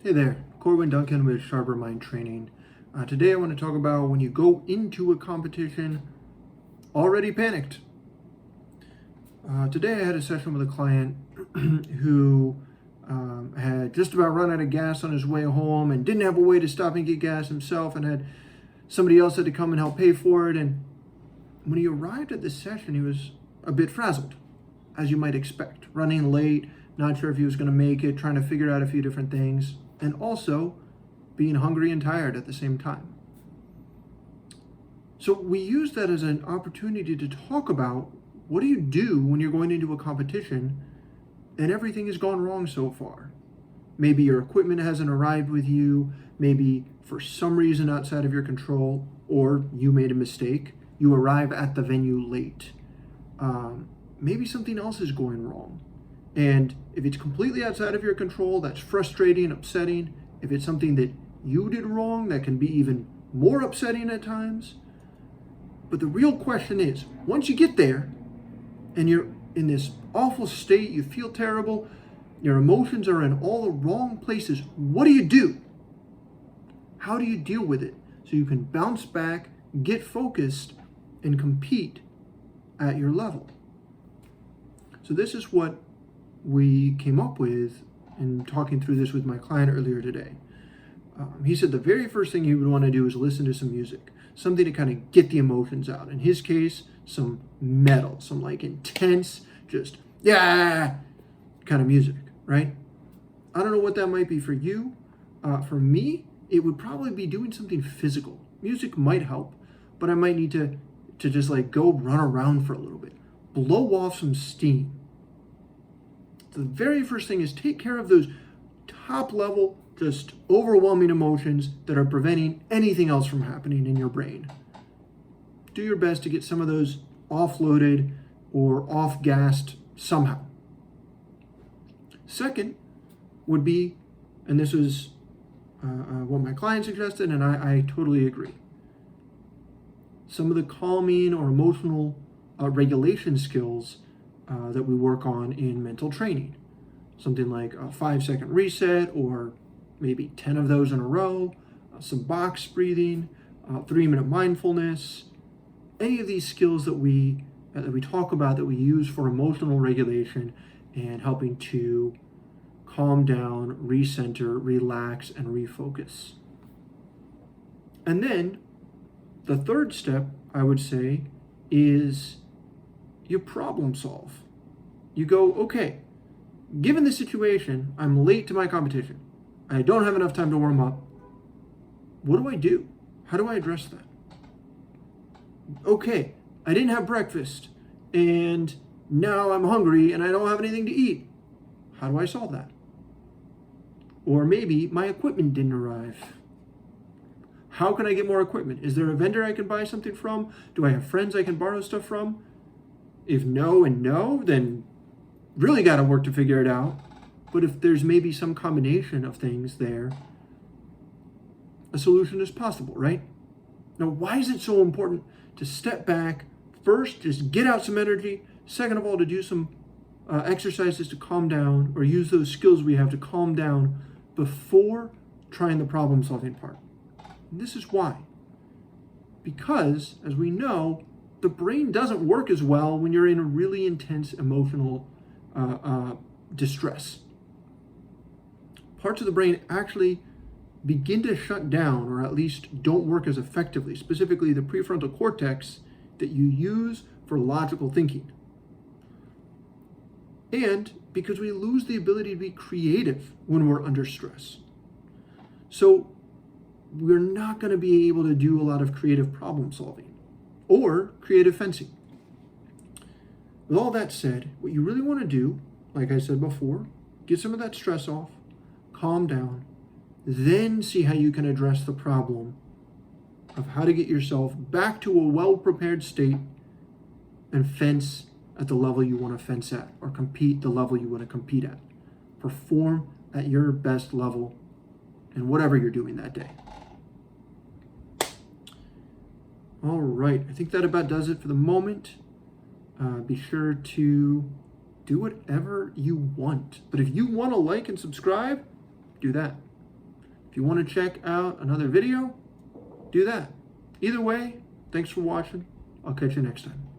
Hey there, Corwin Duncan with Sharper Mind Training. Today I want to talk about when you go into a competition already panicked. Today I had a session with a client who had just about run out of gas on his way home and didn't have a way to stop and get gas himself, and had somebody else had to come and help pay for it. And when he arrived at the session, he was a bit frazzled, as you might expect, running late, not sure if he was going to make it, trying to figure out a few different things, and also being hungry and tired at the same time. So we use that as an opportunity to talk about what do you do when you're going into a competition and everything has gone wrong so far. Maybe your equipment hasn't arrived with you, maybe for some reason outside of your control, or you made a mistake, you arrive at the venue late. Maybe something else is going wrong. And if it's completely outside of your control, that's frustrating, upsetting. If it's something that you did wrong, that can be even more upsetting at times. But the real question is, once you get there and you're in this awful state, you feel terrible, your emotions are in all the wrong places, what do you do? How do you deal with it so you can bounce back, get focused, and compete at your level? So this is what we came up with in talking through this with my client earlier today. He said the very first thing he would want to do is listen to some music, something to kind of get the emotions out. In his case, some metal, some like intense, just yeah kind of music, right? I don't know what that might be for you. For me, it would probably be doing something physical. Music might help, but I might need to just like go run around for a little bit, blow off some steam. The very first thing is take care of those top level, just overwhelming emotions that are preventing anything else from happening in your brain. Do your best to get some of those offloaded or off-gassed somehow. Second would be, and this is what my client suggested, and I totally agree, some of the calming or emotional regulation skills that we work on in mental training. Something like a 5-second reset, or maybe 10 of those in a row, some box breathing, 3-minute mindfulness. Any of these skills that we talk about, that we use for emotional regulation and helping to calm down, recenter, relax, and refocus. And then the third step, I would say, is you problem solve. You go, okay, given the situation, I'm late to my competition. I don't have enough time to warm up. What do I do? How do I address that? Okay, I didn't have breakfast and now I'm hungry and I don't have anything to eat. How do I solve that? Or maybe my equipment didn't arrive. How can I get more equipment? Is there a vendor I can buy something from? Do I have friends I can borrow stuff from? If no and no, then really got to work to figure it out. But if there's maybe some combination of things there, a solution is possible, right? Now, why is it so important to step back? First, just get out some energy. Second of all, to do some exercises to calm down, or use those skills we have to calm down before trying the problem-solving part. And this is why. Because, as we know, the brain doesn't work as well when you're in a really intense emotional distress. Parts of the brain actually begin to shut down, or at least don't work as effectively, specifically the prefrontal cortex that you use for logical thinking. And because we lose the ability to be creative when we're under stress. So we're not going to be able to do a lot of creative problem solving or creative fencing. With all that said, what you really want to do, like I said before, get some of that stress off, calm down, then see how you can address the problem of how to get yourself back to a well-prepared state and fence at the level you want to fence at, or compete the level you want to compete at. Perform at your best level in whatever you're doing that day. All right, I think that about does it for the moment. Be sure to do whatever you want. But if you want to like and subscribe, do that. you want to check out another video, do that. Either way, thanks for watching. I'll catch you next time.